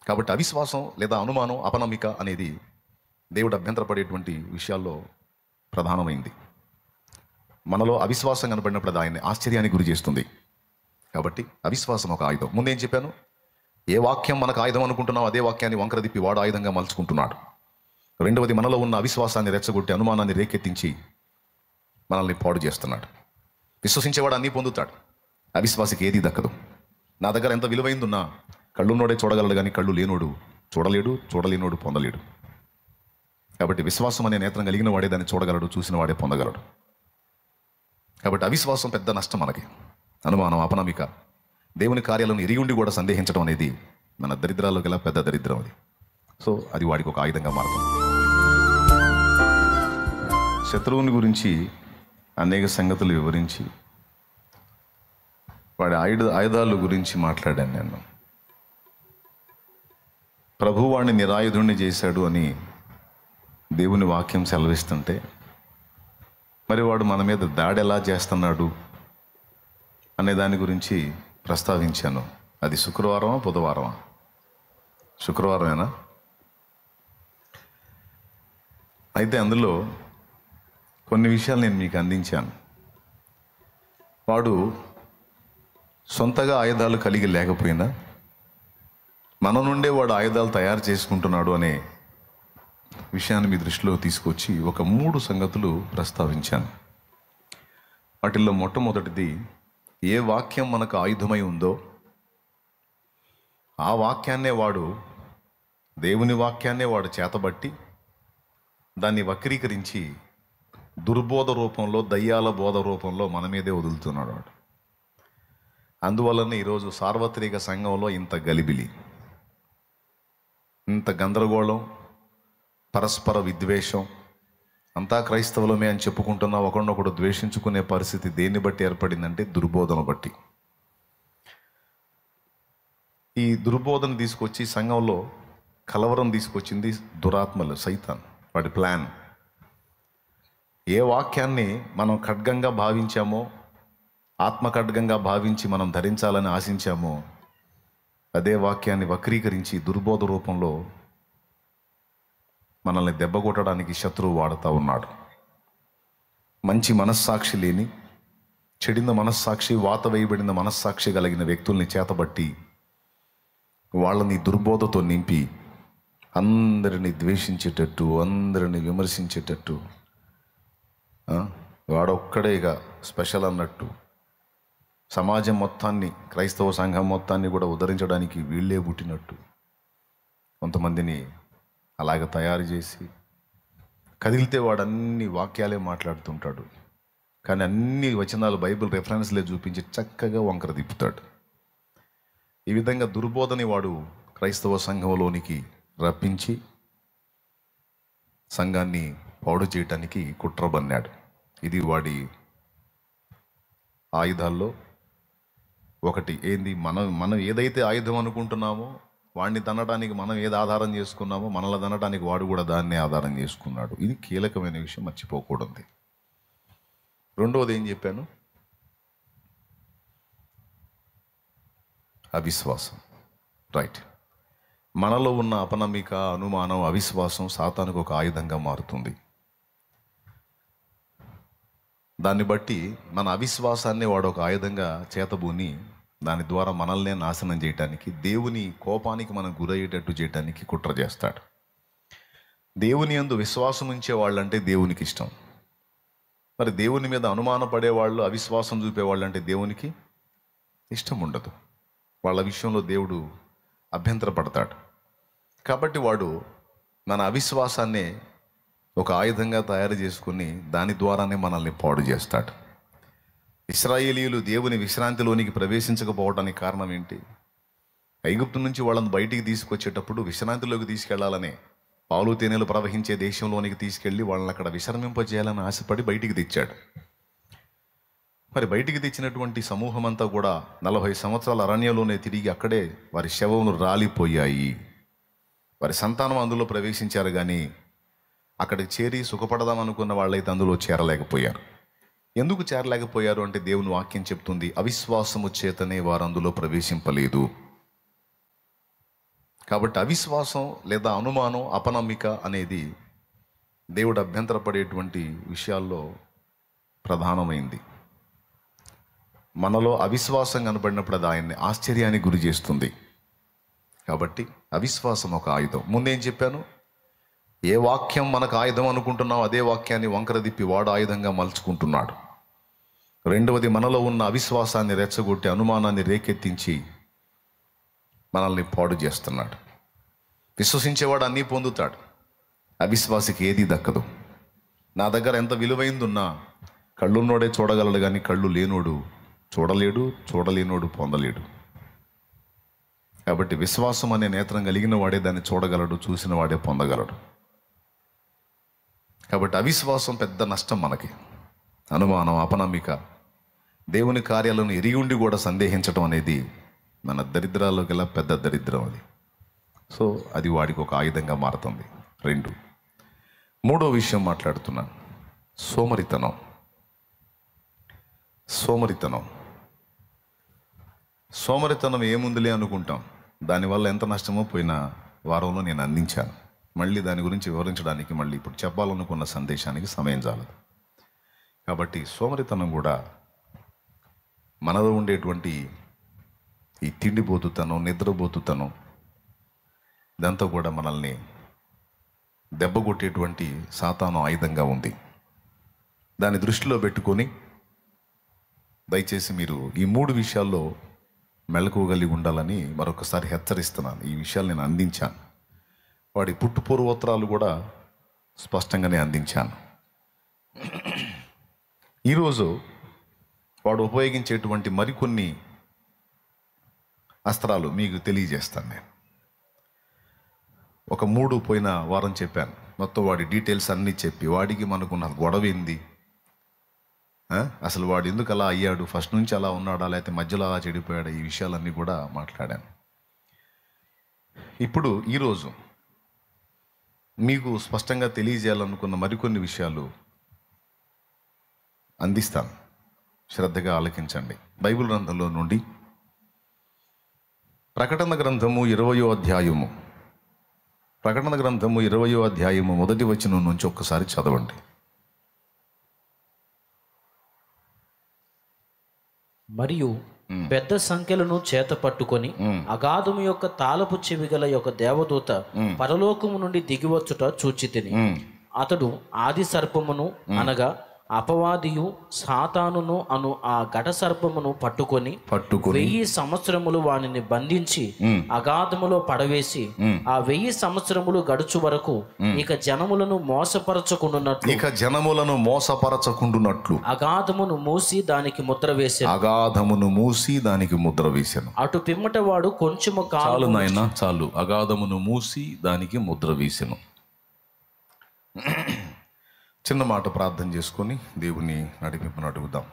కాబట్టి అవిశ్వాసం లేదా అనుమానం, అపనమ్మిక అనేది దేవుడు అభ్యంతరపడేటువంటి విషయాల్లో ప్రధానమైంది. మనలో అవిశ్వాసం కనబడినప్పుడు అది ఆయన్ని ఆశ్చర్యానికి గురి చేస్తుంది. కాబట్టి అవిశ్వాసం ఒక ఆయుధం. ముందేం చెప్పాను? ఏ వాక్యం మనకు ఆయుధం అనుకుంటున్నాం అదే వాక్యాన్ని వంకర తిప్పి వాడు ఆయుధంగా మలుచుకుంటున్నాడు. రెండవది, మనలో ఉన్న అవిశ్వాసాన్ని రెచ్చగొట్టి అనుమానాన్ని రేకెత్తించి మనల్ని పాడు చేస్తున్నాడు. విశ్వసించేవాడు అన్నీ పొందుతాడు, అవిశ్వాసికి ఏది దక్కదు. నా దగ్గర ఎంత విలువైందున్నా కళ్ళున్నోడే చూడగలడు, కానీ కళ్ళు లేనోడు చూడలేడు, చూడలేనోడు పొందలేడు. కాబట్టి విశ్వాసం అనే నేత్రం కలిగిన వాడే దాన్ని చూడగలడు, చూసిన వాడే పొందగలడు. కాబట్టి అవిశ్వాసం పెద్ద నష్టం మనకి. అనుమానం, అపనమ్మిక, దేవుని కార్యాలను ఎరిగి ఉండి కూడా సందేహించడం అనేది మన దరిద్రాల్లో గల పెద్ద దరిద్రం అది. సో అది వాడికి ఒక ఆయుధంగా మారుతుంది. శత్రువుని గురించి అనేక సంగతులు వివరించి వాడి ఆయుధాల గురించి మాట్లాడాను నేను. ప్రభువు వాడిని నిరాయుధుణ్ణి చేశాడు అని దేవుని వాక్యం సెలవిస్తుంటే, మరి వాడు మన మీద దాడి ఎలా చేస్తున్నాడు అనే దాని గురించి ప్రస్తావించాను. అది శుక్రవారమా బుధవారమా? శుక్రవారమేనా? అయితే అందులో కొన్ని విషయాలు నేను మీకు అందించాను. వాడు సొంతగా ఆయుధాలు కలిగి లేకపోయినా మన నుండే వాడు ఆయుధాలు తయారు చేసుకుంటున్నాడు అనే విషయాన్ని మీ దృష్టిలో తీసుకొచ్చి ఒక 3 సంగతులు ప్రస్తావించాను. వాటిల్లో మొట్టమొదటిది, ఏ వాక్యం మనకు ఆయుధమై ఉందో ఆ వాక్యాన్నే వాడు, దేవుని వాక్యాన్నే వాడు చేతబట్టి దాన్ని వక్రీకరించి దుర్బోధ రూపంలో, దయ్యాల బోధ రూపంలో మన మీదే వదులుతున్నాడు వాడు. అందువలన ఈరోజు సార్వత్రిక సంఘంలో ఇంత గలిబిలి, ఇంత గందరగోళం, పరస్పర విద్వేషం, అంతా క్రైస్తవులమే అని చెప్పుకుంటున్నా ఒకరినొకడు ద్వేషించుకునే పరిస్థితి దేన్ని బట్టి ఏర్పడిందంటే దుర్బోధన బట్టి. ఈ దుర్బోధన తీసుకొచ్చి సంఘంలో కలవరం తీసుకొచ్చింది దురాత్మలు, సైతాన్, వాడి ప్లాన్. ఏ వాక్యాన్ని మనం ఖడ్గంగా భావించామో, ఆత్మ ఖడ్గంగా భావించి మనం ధరించాలని ఆశించామో, అదే వాక్యాన్ని వక్రీకరించి దుర్బోధ రూపంలో మనల్ని దెబ్బకొట్టడానికి శత్రువు వాడుతూ ఉన్నాడు. మంచి మనస్సాక్షి లేని, చెడిన మనస్సాక్షి, వాత వేయబడిన మనస్సాక్షి కలిగిన వ్యక్తుల్ని చేతబట్టి వాళ్ళని దుర్బోధతో నింపి అందరినీ ద్వేషించేటట్టు, అందరినీ విమర్శించేటట్టు, వాడొక్కడే ఇక స్పెషల్ అన్నట్టు సమాజం మొత్తాన్ని, క్రైస్తవ సంఘం మొత్తాన్ని కూడా ఉద్ధరించడానికి వీళ్ళే పుట్టినట్టు కొంతమందిని అలాగ తయారు చేసి, కదిలితే వాడు అన్ని వాక్యాలే మాట్లాడుతుంటాడు, కానీ అన్ని వచనాలు బైబిల్ రెఫరెన్స్లే చూపించి చక్కగా వంకర తిప్పుతాడు. ఈ విధంగా దుర్బోధని వాడు క్రైస్తవ సంఘంలోనికి రప్పించి సంఘాన్ని పాడు చేయటానికి కుట్రబన్నాడు. ఇది వాడి ఆయుధాల్లో ఒకటి. ఏంది? మనం ఏదైతే ఆయుధం అనుకుంటున్నామో వాడిని తన్నడానికి మనం ఏది ఆధారం చేసుకున్నామో మనల్ని తన్నడానికి వాడు కూడా దాన్నే ఆధారం చేసుకున్నాడు. ఇది కీలకమైన విషయం, మర్చిపోకూడదు. రెండవది ఏం చెప్పాను? అవిశ్వాసం. రైట్. మనలో ఉన్న అపనమ్మిక, అనుమానం, అవిశ్వాసం సాతానుకు ఒక ఆయుధంగా మారుతుంది. దాన్ని బట్టి మన అవిశ్వాసాన్ని వాడు ఒక ఆయుధంగా చేతబూని దాని ద్వారా మనల్నే నాశనం చేయటానికి, దేవుని కోపానికి మనం గురయ్యేటట్టు చేయటానికి కుట్ర చేస్తాడు. దేవుని యందు విశ్వాసం ఉంచే వాళ్ళంటే దేవునికి ఇష్టం. మరి దేవుని మీద అనుమాన పడేవాళ్ళు, అవిశ్వాసం చూపేవాళ్ళు అంటే దేవునికి ఇష్టం ఉండదు. వాళ్ళ విషయంలో దేవుడు అభ్యంతరపడతాడు. కాబట్టి వాడు మన అవిశ్వాసాన్నే ఒక ఆయుధంగా తయారు చేసుకుని దాని ద్వారానే మనల్ని పాడు చేస్తాడు. ఇశ్రాయేలీయులు దేవుని విశ్రాంతిలోనికి ప్రవేశించకపోవడానికి కారణం ఏంటి? ఐగుప్తు నుంచి వాళ్ళని బయటికి తీసుకొచ్చేటప్పుడు విశ్రాంతిలోకి తీసుకెళ్లాలనే, పాలు తేనెలు ప్రవహించే దేశంలోనికి తీసుకెళ్ళి వాళ్ళని అక్కడ విశ్రమింపజేయాలని ఆశపడి బయటికి తెచ్చాడు. మరి బయటికి తెచ్చినటువంటి సమూహం అంతా కూడా 40 సంవత్సరాల అరణ్యంలోనే తిరిగి అక్కడే వారి శవములు రాలిపోయాయి. వారి సంతానం అందులో ప్రవేశించారు, కానీ అక్కడికి చేరి సుఖపడదాం అనుకున్న వాళ్ళైతే అందులో చేరలేకపోయారు. ఎందుకు చేరలేకపోయారు అంటే దేవుని వాక్యం చెప్తుంది, అవిశ్వాసము చేతనే వారు అందులో ప్రవేశింపలేదు. కాబట్టి అవిశ్వాసం లేదా అనుమానం, అపనమ్మిక అనేది దేవుడు అభ్యంతరపడేటువంటి విషయాల్లో ప్రధానమైంది. మనలో అవిశ్వాసం కనబడినప్పుడు అది ఆయన్ని ఆశ్చర్యానికి గురి చేస్తుంది. కాబట్టి అవిశ్వాసం ఒక ఆయుధం. ముందేం చెప్పాను? ఏ వాక్యం మనకు ఆయుధం అనుకుంటున్నాం అదే వాక్యాన్ని వంకర దిప్పి వాడు ఆయుధంగా మలుచుకుంటున్నాడు. రెండవది, మనలో ఉన్న అవిశ్వాసాన్ని రెచ్చగొట్టి అనుమానాన్ని రేకెత్తించి మనల్ని పాడు చేస్తున్నాడు. విశ్వసించేవాడు అన్నీ పొందుతాడు, అవిశ్వాసికి ఏది దక్కదు. నా దగ్గర ఎంత విలువైందున్నా కళ్ళున్నోడే చూడగలడు, కానీ కళ్ళు లేనోడు చూడలేడు, చూడలేనోడు పొందలేడు. కాబట్టి విశ్వాసం అనే నేత్రం కలిగిన వాడే దాన్ని చూడగలడు, చూసిన వాడే పొందగలడు. కాబట్టి అవిశ్వాసం పెద్ద నష్టం మనకి. అనుమానం, అపనమ్మిక, దేవుని కార్యాలను ఎరిగి ఉండి కూడా సందేహించడం అనేది మన దరిద్రాల్లోకి వెళ్ళా పెద్ద దరిద్రం అది. సో అది వాడికి ఒక ఆయుధంగా మారుతుంది. 2, మూడో విషయం మాట్లాడుతున్నాను, సోమరితనం. సోమరితనం ఏముందిలే అనుకుంటాం. దానివల్ల ఎంత నష్టమో పోయిన వారంలో నేను అందించాను. మళ్ళీ దాని గురించి వివరించడానికి మళ్ళీ ఇప్పుడు చెప్పాలనుకున్న సందేశానికి సమయం చాలదు. కాబట్టి సోమరితనం కూడా మనలో ఉండేటువంటి ఈ తిండిపోతుతనం, నిద్రపోతుతనం, ఇదంతా కూడా మనల్ని దెబ్బకొట్టేటువంటి సాతాను ఆయుధంగా ఉంది. దాన్ని దృష్టిలో పెట్టుకొని దయచేసి మీరు ఈ 3 విషయాల్లో మెలకువగలిగి ఉండాలని మరొకసారి హెచ్చరిస్తున్నాను. ఈ విషయాలు నేను అందించాను, వాడి పుట్టుపూర్వోత్తరాలు కూడా స్పష్టంగానే అందించాను. ఈరోజు వాడు ఉపయోగించేటువంటి మరికొన్ని అస్త్రాలు మీకు తెలియజేస్తాను. నేను ఒక 3 పోయిన వారం చెప్పాను. మొత్తం వాడి డీటెయిల్స్ అన్నీ చెప్పి వాడికి మనకున్న గొడవ ఏంది, అసలు వాడు ఎందుకు అలా అయ్యాడు, ఫస్ట్ నుంచి అలా ఉన్నాడా లేకపోతే మధ్యలో అలా చెడిపోయాడా, ఈ విషయాలన్నీ కూడా మాట్లాడాను. ఇప్పుడు ఈరోజు మీకు స్పష్టంగా తెలియజేయాలనుకున్న మరికొన్ని విషయాలు అందిస్తాను. శ్రద్ధగా ఆలకించండి. బైబిల్ గ్రంథంలో నుండి ప్రకటన గ్రంథము 20వ అధ్యాయము, ప్రకటన గ్రంథము 20వ అధ్యాయము 1వ వచనం నుంచి ఒక్కసారి చదవండి. మరియు పెద్ద సంఖ్యలను చేత పట్టుకొని అగాధము యొక్క తాళపు చెవి గల యొక్క దేవదూత పరలోకము నుండి దిగివచ్చుట చూచితిని. అతడు ఆది సర్పమును అనగా అపవాదియు సాతానును అను ఆ ఘట సర్పమును పట్టుకొని 1000 సంవత్సరములు వానిని బంధించి అగాధములో పడవేసి ఆ 1000 సంవత్సరములు గడుచు వరకు ఇక జనములను మోసపరచకుండునట్లు అగాధమును మూసి దానికి ముద్ర వేసెను. అటు పిమ్మట వాడు కొంచెము కాలం, చాలు, అగాధమును మూసి దానికి ముద్ర వేసెను. చిన్న మాట ప్రార్థన చేసుకొని దేవుని నడిపింపును అడుగుదాం.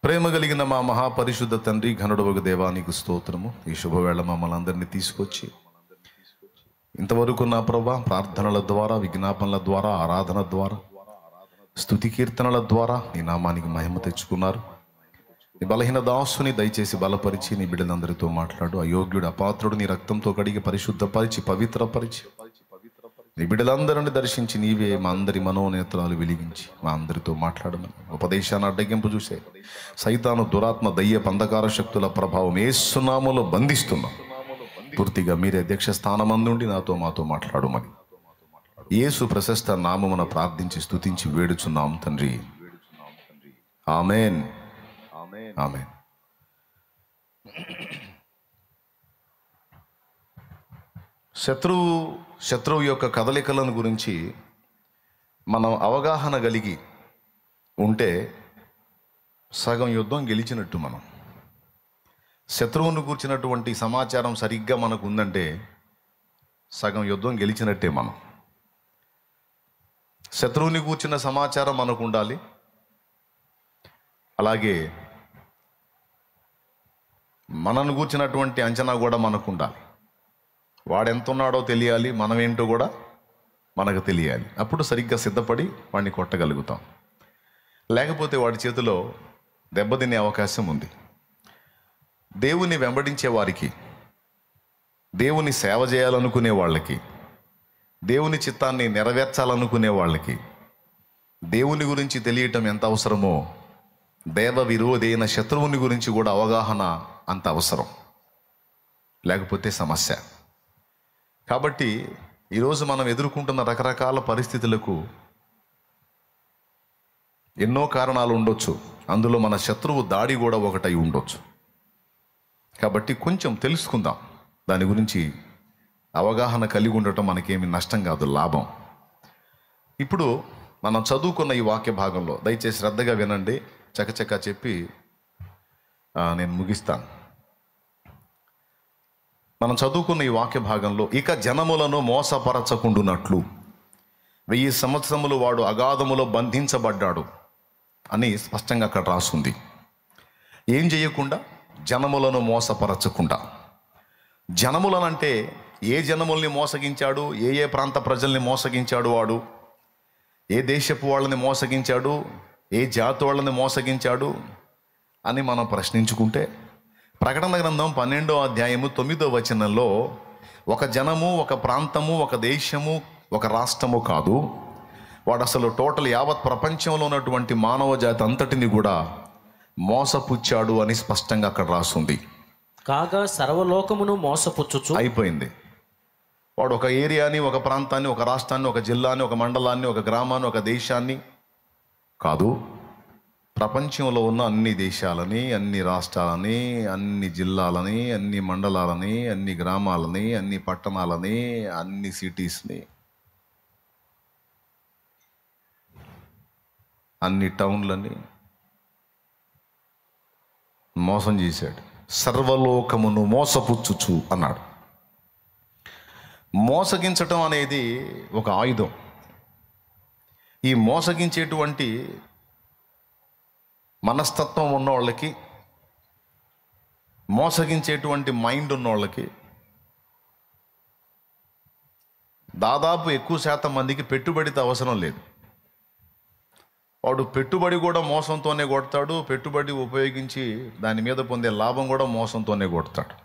ప్రేమ కలిగిన మా మహాపరిశుద్ధ తండ్రి, ఘనుడవగు దేవానికి స్తోత్రము. ఈ శుభవేళ మమ్మల్ని అందరినీ తీసుకొచ్చి ఇంతవరకు నా ప్రభా ప్రార్థనల ద్వారా, విజ్ఞాపనల ద్వారా, ఆరాధన ద్వారా, స్తుతి కీర్తనల ద్వారా నీ నామానికి మహిమ తెచ్చుకున్నారు. నీ బలహీన దాసుని దయచేసి బలపరిచి నీ బిడ్డలందరితో మాట్లాడు. అయోగ్యుడు, అపాత్రుడు నీ రక్తంతో కడిగి పరిశుద్ధపరిచి పవిత్రపరిచి నీ బిడ్డలందరిని దర్శించి నీవే మా అందరి మనోనేత్రాలు వెలిగించి మా అందరితో మాట్లాడమని, ఉపదేశాన్ని అడ్డగింపు చూసే సైతాను, దురాత్మ, దయ్య, అంధకార శక్తుల ప్రభావం యేసు నామములో బంధిస్తున్నాం. పూర్తిగా మీరే అధ్యక్ష స్థానమందుండి మాతో మాట్లాడమని యేసు ప్రశస్త నామమున ప్రార్థించి స్తుతించి వేడుచున్నాం తండ్రి. ఆమేన్, ఆమేన్. శత్రువు యొక్క కదలికలను గురించి మనం అవగాహన కలిగి ఉంటే సగం యుద్ధం గెలిచినట్టు. మనం శత్రువును కూర్చున్నటువంటి సమాచారం సరిగ్గా మనకు ఉందంటే సగం యుద్ధం గెలిచినట్టే. మనం శత్రువుని కూర్చున్న సమాచారం మనకు ఉండాలి, అలాగే మనను కూర్చున్నటువంటి అంచనా కూడా మనకు ఉండాలి. వాడెంత ఉన్నాడో తెలియాలి, మనం ఏంటో కూడా మనకు తెలియాలి. అప్పుడు సరిగ్గా సిద్ధపడి వాడిని కొట్టగలుగుతాం. లేకపోతే వాడి చేతిలో దెబ్బతినే అవకాశం ఉంది. దేవుని వెంబడించే వారికి దేవుని సేవ చేయాలనుకునే వాళ్ళకి, దేవుని చిత్తాన్ని నెరవేర్చాలనుకునే వాళ్ళకి దేవుని గురించి తెలియటం ఎంత అవసరమో దేవ విరోధైన శత్రువుని గురించి కూడా అవగాహన అంత అవసరం, లేకపోతే సమస్య. కాబట్టి ఈరోజు మనం ఎదుర్కొంటున్న రకరకాల పరిస్థితులకు ఎన్నో కారణాలు ఉండొచ్చు. అందులో మన శత్రువు దాడి కూడా ఒకటై ఉండొచ్చు. కాబట్టి కొంచెం తెలుసుకుందాం, దాని గురించి అవగాహన కలిగి ఉండటం మనకేమి నష్టం కాదు, లాభం. ఇప్పుడు మనం చదువుకున్న ఈ వాక్య భాగంలో దయచేసి శ్రద్ధగా వినండి, చకచకా చెప్పి నేను ముగిస్తాను. మనం చదువుకున్న ఈ వాక్య భాగంలో, ఇక జనములను మోసపరచకుండునట్లు 1000 సంవత్సరములు వాడు అగాధములో బంధించబడ్డాడు అని స్పష్టంగా అక్కడ రాసుంది. ఏం చేయకుండా? జనములను మోసపరచకుండా. జనములనంటే ఏ జనముల్ని మోసగించాడు? ఏ ప్రాంత ప్రజల్ని మోసగించాడు వాడు? ఏ దేశపు వాళ్ళని మోసగించాడు? ఏ జాతి వాళ్ళని మోసగించాడు అని మనం ప్రశ్నించుకుంటే, ప్రకటన గ్రంథం 12వ అధ్యాయము 9వ వచనంలో ఒక జనము, ఒక ప్రాంతము, ఒక దేశము, ఒక రాష్ట్రము కాదు, వాడు అసలు టోటల్ యావత్ ప్రపంచంలో ఉన్నటువంటి మానవ జాతి అంతటిని కూడా మోసపుచ్చాడు అని స్పష్టంగా అక్కడ రాస్తుంది. కాగా సర్వలోకమును మోసపుచ్చుచు అయిపోయింది. వాడు ఒక ఏరియాని, ఒక ప్రాంతాన్ని, ఒక రాష్ట్రాన్ని, ఒక జిల్లాని, ఒక మండలాన్ని, ఒక గ్రామాన్ని, ఒక దేశాన్ని కాదు, ప్రపంచంలో ఉన్న అన్ని దేశాలని, అన్ని రాష్ట్రాలని, అన్ని జిల్లాలని, అన్ని మండలాలని, అన్ని గ్రామాలని, అన్ని పట్టణాలని, అన్ని సిటీస్ని, అన్ని టౌన్లని మోసం చేశాడు. సర్వలోకమును మోసపుచ్చుచు అన్నాడు. మోసగించటం అనేది ఒక ఆయుధం. ఈ మోసగించేటువంటి మనస్తత్వం ఉన్నవాళ్ళకి, మోసగించేటువంటి మైండ్ ఉన్నవాళ్ళకి దాదాపు ఎక్కువ శాతం మందికి పెట్టుబడితో అవసరం లేదు. వాడు పెట్టుబడి కూడా మోసంతోనే కొడతాడు, పెట్టుబడి ఉపయోగించి దాని మీద పొందే లాభం కూడా మోసంతోనే కొడతాడు.